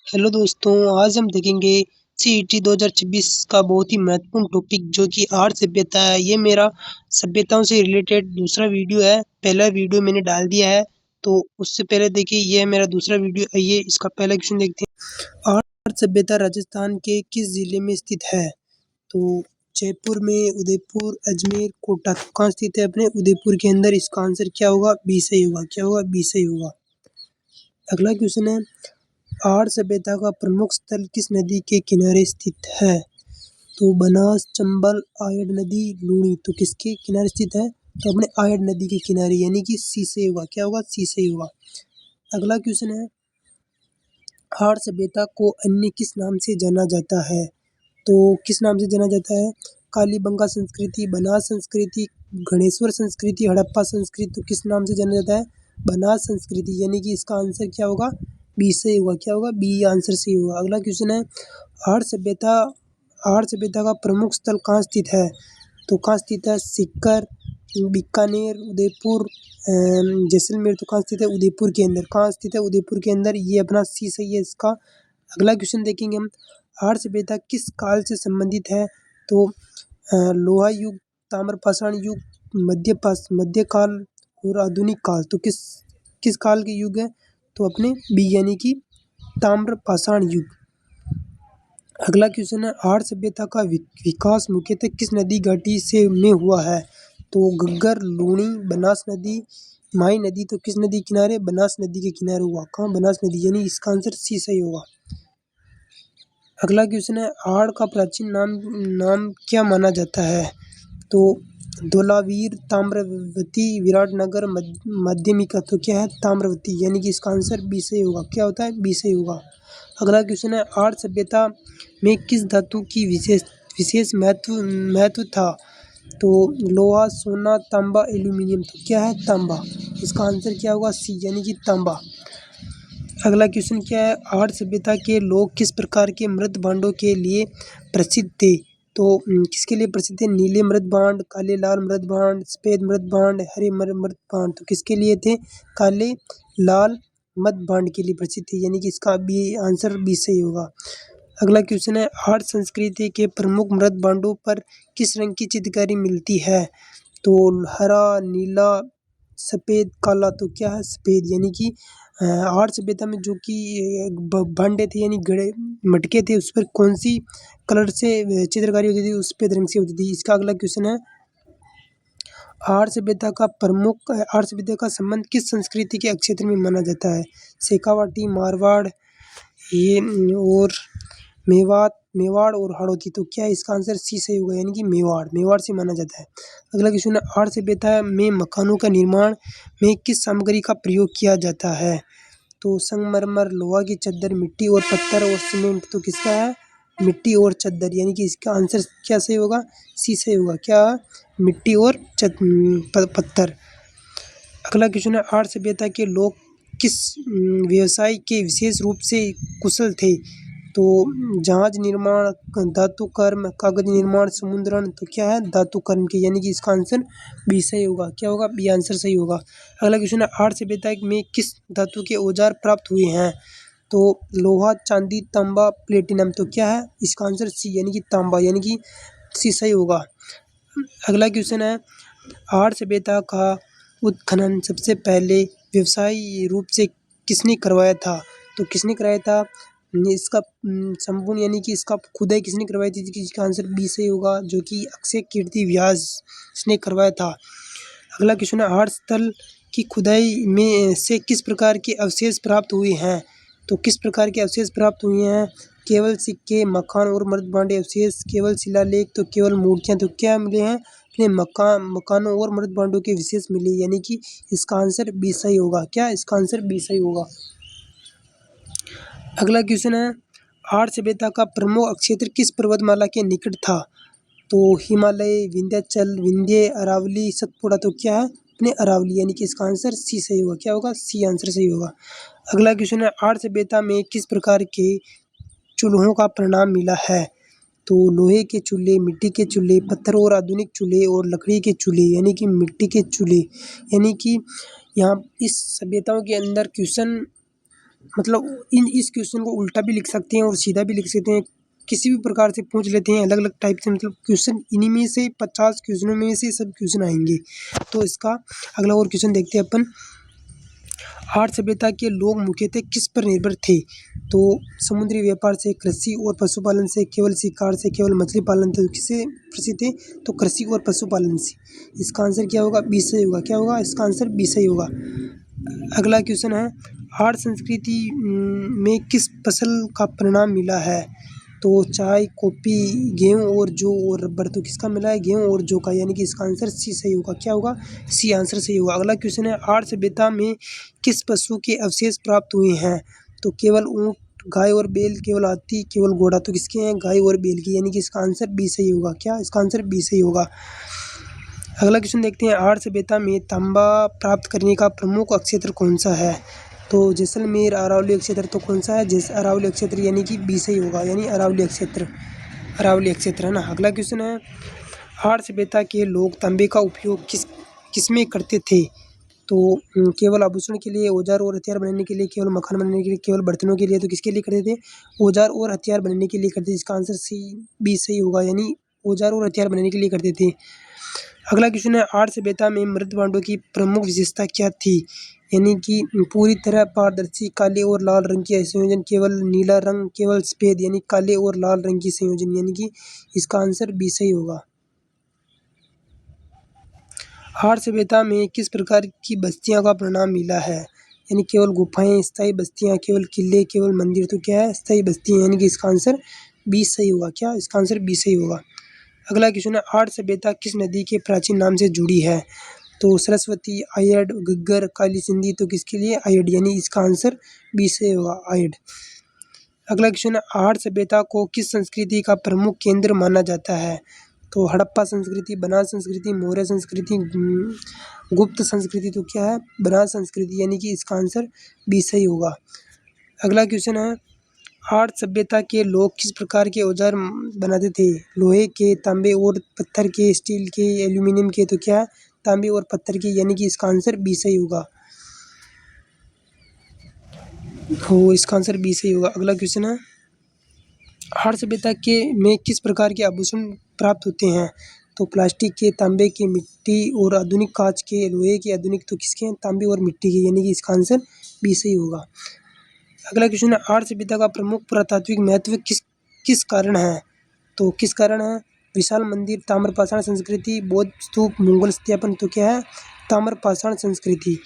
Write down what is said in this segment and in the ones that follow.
Hello दोस्तों, आज हम देखेंगे सीईटी 2026 का बहुत ही महत्वपूर्ण टॉपिक जो कि आर्ट सभ्यता है। ये मेरा सभ्यताओं से रिलेटेड दूसरा वीडियो है। पहला वीडियो मैंने डाल दिया है, तो उससे पहले देखिए ये है मेरा दूसरा वीडियो। आइए इसका पहला क्वेश्चन देखते हैं। आर्ट सभ्यता राजस्थान के किस जिले में स्थित है? तो जयपुर में, उदयपुर, अजमेर, कोटा। तो कहाँ स्थित है? अपने उदयपुर के अंदर। इसका आंसर क्या होगा? बी सही होगा। क्या होगा? बी सही होगा। अगला क्वेश्चन है, आर्य सभ्यता का प्रमुख स्थल किस नदी के किनारे स्थित है? तो बनास, चंबल, आयड़ नदी, लूनी। तो किसके किनारे स्थित है? तो अपने आयड़ नदी के किनारे, यानी कि सी सही होगा। क्या होगा? सी सही होगा। अगला क्वेश्चन है, आर्य सभ्यता को अन्य किस नाम से जाना जाता है? तो किस नाम से जाना जाता है? कालीबंगा संस्कृति, बनास संस्कृति, गणेश्वर संस्कृति, हड़प्पा संस्कृति। तो किस नाम से जाना जाता है? बनास संस्कृति, यानी कि इसका आंसर क्या होगा? बी सही होगा। क्या होगा? बी आंसर सही होगा। अगला क्वेश्चन है, आर्य सभ्यता का प्रमुख स्थल कहाँ स्थित है? तो कहाँ स्थित है? सीकर, बीकानेर, उदयपुर, जैसलमेर। तो कहाँ स्थित है? उदयपुर के अंदर। कहाँ स्थित है? उदयपुर के अंदर। ये अपना सी सही है इसका। अगला क्वेश्चन देखेंगे हम, आर्य सभ्यता किस काल से संबंधित है? तो लोहा युग, ताम्रपाषाण युग, मध्यकाल और आधुनिक काल। तो किस किस काल के युग है? तो अपने बी, यानी कि ताम्रपाषाण युग। अगला क्वेश्चन है, आर्य सभ्यता का विकास मुख्यतः किस नदी घाटी से में हुआ है? तो घग्गर, लूणी, बनास नदी, माही नदी। तो किस नदी किनारे? बनास नदी के किनारे हुआ। कहाँ? बनास नदी, यानी इसका आंसर सी सही होगा। अगला क्वेश्चन है, आड़ का प्राचीन नाम नाम क्या माना जाता है? तो धोलावीर, ताम्रवती, विराटनगर, माध्यमिका। तो क्या है? ताम्रवती, यानी कि इसका आंसर बी सही होगा। क्या होता है? बी सही होगा। अगला क्वेश्चन है, आर्य सभ्यता में किस धातु की विशेष विशेष महत्व महत्व था? तो लोहा, सोना, तांबा, एल्यूमिनियम। तो क्या है? तांबा। इसका आंसर क्या होगा? सी, यानी कि तांबा। अगला क्वेश्चन क्या है, आर्य सभ्यता के लोग किस प्रकार के मृत भांडों के लिए प्रसिद्ध थे? तो किसके लिए प्रसिद्ध थे? नीले मृत भांड, काले लाल मृत भांड, सफेद मृत भांड, हरे मृत भांड। तो किसके लिए थे? काले लाल मृत भांड के लिए प्रसिद्ध थे, यानी कि इसका बी आंसर बी सही होगा। अगला क्वेश्चन है, आर्य संस्कृति के प्रमुख मृत भांडों पर किस रंग की चित्रकारी मिलती है? तो हरा, नीला, सफेद, काला। तो क्या है? सफेद, यानी कि आर्य सभ्यता में जो कि भांडे थे, यानी घड़े, मटके थे, उस पर कौन सी कलर से चित्रकारी होती थी? उस पे रंग से होती थी। इसका अगला क्वेश्चन है, आर्य सभ्यता का संबंध किस संस्कृति के क्षेत्र में माना जाता है? शेखावाटी, मारवाड़, ये और मेवाड़ और हाड़ौती। तो क्या है? इसका आंसर सी सही होगा, यानी कि मेवाड़ से माना जाता है। अगला क्वेश्चन है, आर्य सभ्यता में मकानों का निर्माण में किस सामग्री का प्रयोग किया जाता है? तो संगमरमर, लोहा की चद्दर, मिट्टी और पत्थर और सीमेंट। तो किसका है? मिट्टी और चद्दर, यानी कि इसका आंसर क्या सही होगा? सी सही होगा। क्या? मिट्टी और पत्थर। अगला क्वेश्चन है, आर्य सभ्यता के लोग किस व्यवसाय के विशेष रूप से कुशल थे? तो जहाज निर्माण, धातु कर्म, कागज निर्माण, समुद्रण। तो क्या है? धातु कर्म के, यानी कि इसका आंसर बी सही होगा। क्या होगा? बी आंसर सही होगा। अगला क्वेश्चन है, आर्य सभ्यता में किस धातु के औजार प्राप्त हुए हैं? तो लोहा, चांदी, तांबा, प्लेटिनम। तो क्या है? इसका आंसर सी, यानी कि तांबा, यानी कि सी सही होगा। अगला क्वेश्चन है, आर्य सभ्यता का उत्खनन सबसे पहले व्यवसायी रूप से किसने करवाया था? तो किसने कराया था? इसका संपूर्ण, यानी कि इसका खुदाई किसने करवाई थी? इसका आंसर बी सही होगा, जो कि अक्षय कीर्ति व्यास ने करवाया था। अगला क्वेश्चन है, आर्य स्थल की खुदाई में से किस प्रकार के अवशेष प्राप्त हुए हैं? तो किस प्रकार के अवशेष प्राप्त हुए हैं? केवल सिक्के, मकान और मृत भांडे अवशेष, केवल शिलालेख, तो केवल मूर्तियां। तो क्या मिले हैं? अपने मकानों और मृत भांडों के विशेष मिले, यानी कि इसका आंसर बी सही होगा। क्या? इसका आंसर बी सही होगा। अगला क्वेश्चन है, आर्य सभ्यता का प्रमुख क्षेत्र किस पर्वतमाला के निकट था? तो हिमालय, विंध्याचल, विंध्य, अरावली, सतपुड़ा। तो क्या है? अपने अरावली, यानी कि इसका आंसर सी सही होगा। क्या होगा? सी आंसर सही होगा। अगला क्वेश्चन है, आर्य सभ्यता में किस प्रकार के चूल्हों का परिणाम मिला है? तो लोहे के चूल्हे, मिट्टी के चूल्हे, पत्थर और आधुनिक चूल्हे और लकड़ी के चूल्हे, यानी कि मिट्टी के चूल्हे। यानी कि यहाँ इस सभ्यताओं के अंदर क्वेश्चन मतलब इस क्वेश्चन को उल्टा भी लिख सकते हैं और सीधा भी लिख सकते हैं, किसी भी प्रकार से पूछ लेते हैं अलग अलग टाइप से। मतलब क्वेश्चन इन्हीं में से 50 क्वेश्चनों में से सब क्वेश्चन आएंगे। तो इसका अगला और क्वेश्चन देखते हैं अपन। आर्य सभ्यता के लोग मुख्यतः किस पर निर्भर थे? तो समुद्री व्यापार से, कृषि और पशुपालन से, केवल शिकार से, केवल मछली पालन से। किससे प्रसिद्ध थे? तो कृषि और पशुपालन से। इसका आंसर क्या होगा? बी सही होगा। क्या होगा? इसका आंसर बी सही होगा। अगला क्वेश्चन है, आर्य संस्कृति में किस फसल का परिणाम मिला है? तो चाय, कॉफी, गेहूं और जौ और रबर। तो किसका मिला है? गेहूं और जौ का, यानी कि इसका आंसर सी सही होगा। क्या होगा? सी आंसर सही होगा। अगला क्वेश्चन है, आर्य सभ्यता में किस पशु के अवशेष प्राप्त हुए हैं? तो केवल ऊंट, गाय और बैल, केवल हाथी, केवल घोड़ा। तो किसके हैं? गाय और बैल की, यानी कि इसका आंसर बी सही होगा। क्या? इसका आंसर बी सही होगा। अगला क्वेश्चन देखते हैं, आर्य सभ्यता में तांबा प्राप्त करने का प्रमुख क्षेत्र कौन सा है? तो जैसलमेर, अरावली क्षेत्र। तो कौन सा है? अरावली क्षेत्र, यानी कि बी सही होगा, यानी अरावली क्षेत्र। अरावली क्षेत्र है ना। अगला क्वेश्चन है, आर्य सभ्यता के लोग तांबे का उपयोग किसमें करते थे? तो केवल आभूषण के लिए, औजार और हथियार बनाने के लिए, केवल मकान बनाने के लिए, केवल बर्तनों के लिए। तो किसके लिए करते थे? औजार और हथियार बनाने के लिए करते थे। इसका आंसर सी बी सही होगा, यानी औजार और हथियार बनाने के लिए करते थे। अगला क्वेश्चन है, आर्य सभ्यता में मृत भांडों की प्रमुख विशेषता क्या थी? यानी कि पूरी तरह पारदर्शी, काले और लाल रंग की संयोजन, केवल नीला रंग, केवल सफेद, यानी काले और लाल रंग की संयोजन, यानी कि इसका आंसर बी सही होगा। आर्य सभ्यता में किस प्रकार की बस्तियों का परिणाम मिला है? यानी केवल गुफाएं, स्थायी बस्तियां, केवल किले, केवल मंदिर। तो क्या है? स्थायी बस्तियां, यानी कि इसका आंसर बी सही होगा। क्या? इसका आंसर बी सही होगा। अगला क्वेश्चन है, आर्य सभ्यता किस नदी के प्राचीन नाम से जुड़ी है? तो सरस्वती, आयड, घग्गर, काली सिंधी। तो किसके लिए? आयड, यानी इसका आंसर बी सही होगा, आयड। अगला क्वेश्चन है, आर्य सभ्यता को किस संस्कृति का प्रमुख केंद्र माना जाता है? तो हड़प्पा संस्कृति, बनास संस्कृति, मौर्य संस्कृति, गुप्त संस्कृति। तो क्या है? बनास संस्कृति, यानी कि इसका आंसर बी सही होगा। अगला क्वेश्चन है, आर्य सभ्यता के लोग किस प्रकार के औजार बनाते थे? लोहे के, तांबे और पत्थर के, स्टील के, एल्यूमिनियम के। तो क्या है? तांबे और पत्थर के, यानी कि इसका आंसर बी सही होगा। हो, इसका आंसर बी सही होगा। अगला क्वेश्चन है, आर्य सभ्यता के में किस प्रकार के आभूषण प्राप्त होते हैं? तो प्लास्टिक के, तांबे के, मिट्टी और आधुनिक कांच के, लोहे के, आधुनिक। तो किसके हैं? तांबे और मिट्टी के, यानी कि इसका आंसर बी सही होगा। अगला क्वेश्चन है, आर्य सभ्यता का प्रमुख पुरातात्विक महत्व किस किस कारण है? तो किस कारण है? विशाल मंदिर, ताम्रपाषाण संस्कृति, बौद्ध स्तूप, मुगल सत्यापन। तो क्या है? ताम्रपाषाण संस्कृति।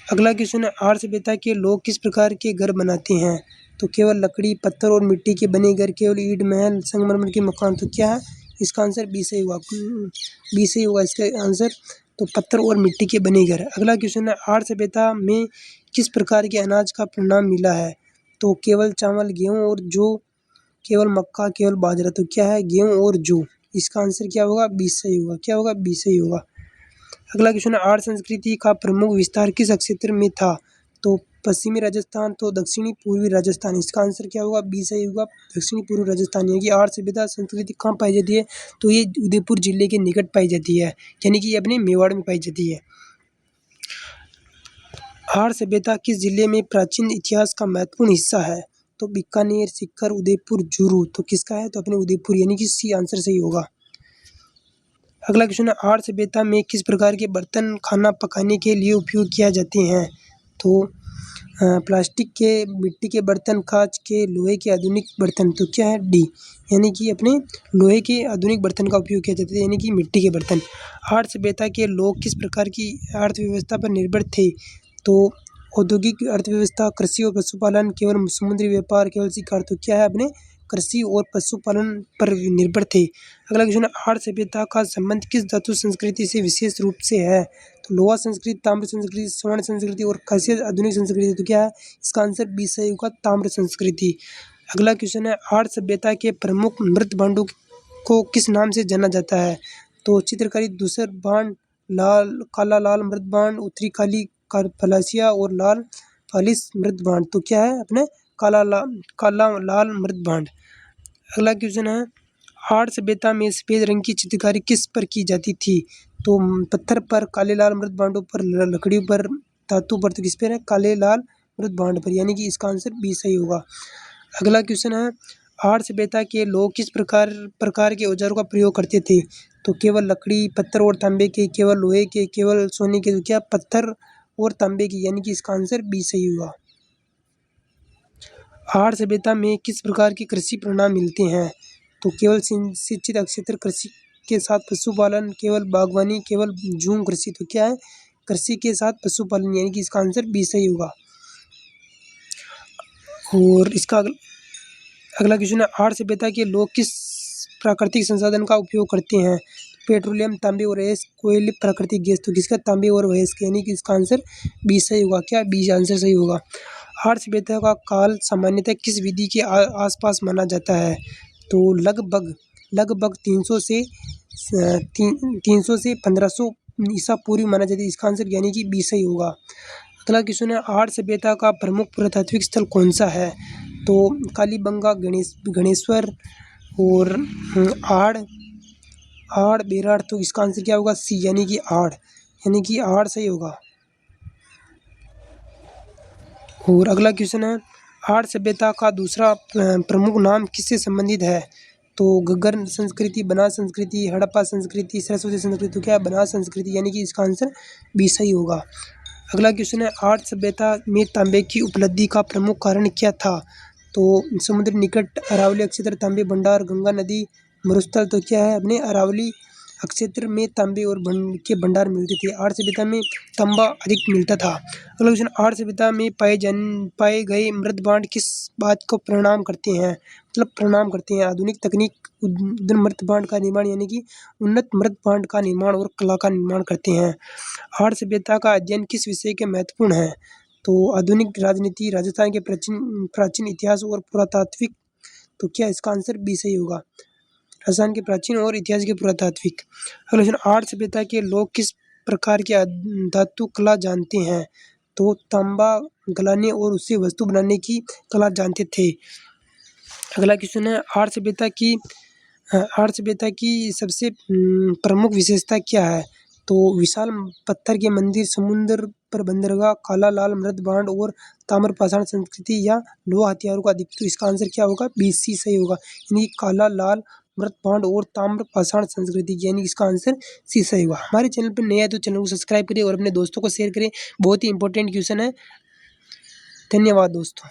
अगला क्वेश्चन है, आर्य सभ्यता के लोग किस प्रकार के घर बनाते हैं? तो केवल लकड़ी, पत्थर और मिट्टी के बने घर, केवल ईंट, महल, संगमरमर के मकान। तो क्या है? इसका आंसर बी सही होगा। बी सही होगा इसका आंसर। तो पत्थर और मिट्टी के बने घर। अगला क्वेश्चन है, आर्य सभ्यता में किस प्रकार के अनाज का परिणाम मिला है? तो केवल चावल, गेहूं और जौ, केवल मक्का, केवल बाजरा। तो क्या है? गेहूं और जौ। इसका आंसर क्या होगा? बी सही होगा। क्या होगा? बी सही होगा। अगला क्वेश्चन है, आर्य संस्कृति का प्रमुख विस्तार किस क्षेत्र में था? तो पश्चिमी राजस्थान, तो दक्षिणी पूर्वी राजस्थान। इसका आंसर क्या होगा? बी सही होगा, दक्षिणी पूर्वी राजस्थान। यानी कि आर्य सभ्यता संस्कृति कहाँ पाई जाती है? तो ये उदयपुर जिले के निकट पाई जाती है, यानी कि ये अपने मेवाड़ में पाई जाती है। आर्य सभ्यता किस जिले में प्राचीन इतिहास का महत्वपूर्ण हिस्सा है? तो बीकानेर, सीकर, उदयपुर, चूरू। तो किसका है? तो अपने उदयपुर, यानी कि सी आंसर सही होगा। अगला क्वेश्चन है, आर्य सभ्यता में किस प्रकार के बर्तन खाना पकाने के लिए उपयोग किया जाते हैं? तो प्लास्टिक के, मिट्टी के बर्तन, कांच के, लोहे के आधुनिक बर्तन। तो क्या है? डी, यानी कि अपने लोहे के आधुनिक बर्तन का उपयोग किया जाता है, यानी कि मिट्टी के बर्तन। आर्य सभ्यता के लोग किस प्रकार की अर्थव्यवस्था पर निर्भर थे? तो औद्योगिक अर्थव्यवस्था, कृषि और पशुपालन, केवल समुद्री व्यापार, केवल शिकार। तो क्या है? अपने कृषि और पशुपालन पर निर्भर थे। अगला क्वेश्चन है, आर्य सभ्यता का संबंध किस धातु संस्कृति से विशेष रूप से है? तो लोहा संस्कृति, ताम्र संस्कृति, स्वर्ण संस्कृति और खासियत आधुनिक संस्कृति। तो क्या है? इसका आंसर बी सही होगा, ताम्र संस्कृति। अगला क्वेश्चन है, आर्य सभ्यता के प्रमुख मृत भांडों को किस नाम से जाना जाता है? तो चित्रकारी धूसर भांड, लाल काला लाल मृत भांड, उत्तरी काली फलासिया और लाल फालिस मृत भांड। तो क्या है? अपने काला लाल मृत भांड। अगला क्वेश्चन है, आर्य सभ्यता में सफेद रंग की चित्रकारी किस पर की जाती थी? तो पत्थर पर, काले लाल मृत भांडों पर, लकड़ी पर, धातु पर। तो किस पर है? काले लाल मृत भांड पर, यानी कि इसका आंसर बी सही होगा। अगला क्वेश्चन है, आर्य सभ्यता के लोग किस प्रकार के औजारों का प्रयोग करते थे? तो केवल लकड़ी, पत्थर और तांबे के, केवल लोहे के, केवल सोने के, तो क्या पत्थर और तांबे की, यानी कि इसका आंसर बी सही होगा। आर्य सभ्यता में किस प्रकार के कृषि परिणाम मिलते हैं? तो केवल सिंचित क्षेत्र कृषि के साथ पशुपालन, केवल बागवानी, केवल झूम कृषि, तो क्या है? कृषि के साथ पशुपालन, यानी कि इसका आंसर बी सही होगा। और इसका अगला क्वेश्चन है, आर्य सभ्यता के लोग किस प्राकृतिक संसाधन का उपयोग करते हैं? पेट्रोलियम, तांबे और अयस्क, कोयले, प्राकृतिक गैस, तो किसका? तांबे और अयस्क, यानी कि इसका आंसर बी सही होगा। क्या बी आंसर सही होगा? आर्य सभ्यता का काल सामान्यतः किस विधि के आसपास माना जाता है? तो लगभग 300 से 1500 ईसा पूर्व माना जाता है, इसका आंसर यानी कि बी सही होगा। अगला क्वेश्चन है, आर्य सभ्यता का प्रमुख पुरातात्विक स्थल कौन सा है? तो कालीबंगा, गणेश्वर और आड़ बेराड़, तो इसका आंसर क्या होगा? सी, यानी कि आड़, यानी कि आड़ सही होगा। और अगला क्वेश्चन है, आर्य सभ्यता का दूसरा प्रमुख नाम किससे संबंधित है? तो गगन संस्कृति, बनास संस्कृति, हड़प्पा संस्कृति, सरस्वती संस्कृति, तो क्या है? बनास संस्कृति, यानी कि इसका आंसर बी सही होगा। अगला क्वेश्चन है, आर्य सभ्यता में तांबे की उपलब्धि का प्रमुख कारण क्या था? तो समुद्र निकट, अरावली क्षेत्र, तांबे भंडार, गंगा नदी, मरुस्थल, तो क्या है? अपने अरावली क्षेत्र में तांबे और के भंडार मिलते थे। आर्य सभ्यता में तांबा अधिक मिलता था। अगला क्वेश्चन, आर्य सभ्यता में पाए गए मृत भांड किस बात को प्रणाम करते हैं? मतलब प्रणाम करते हैं? आधुनिक तकनीक, उन्नत मृत भांड का निर्माण, यानी कि उन्नत मृत भांड का निर्माण और कला का निर्माण करते हैं। आर्य सभ्यता का अध्ययन किस विषय के महत्वपूर्ण है? तो आधुनिक राजनीति, राजस्थान के प्राचीन इतिहास और पुरातात्विक, तो क्या इसका आंसर बी सही होगा? राजस्थान के प्राचीन और इतिहास के पुरातात्विक। अगला क्वेश्चन, आर्य सभ्यता के लोग किस प्रकार की धातु कला जानते हैं? तो तांबा गलाने और उससे वस्तु बनाने की कला जानते थे। अगला क्वेश्चन है, आर्य सभ्यता की सबसे प्रमुख विशेषता क्या है? तो विशाल पत्थर के मंदिर, समुद्र पर बंदरगाह, काला लाल मृत भांड और ताम्र पाषाण संस्कृति या लोहा हथियारों का अधिक, तो इसका आंसर क्या होगा? बी सी सही होगा, यानी काला लाल मृत भांड और ताम्र पाषाण संस्कृति, यानी इसका आंसर सी सही होगा। हमारे चैनल पर नया है तो चैनल को सब्सक्राइब करें और अपने दोस्तों को शेयर करें, बहुत ही इंपॉर्टेंट क्वेश्चन है। धन्यवाद दोस्तों।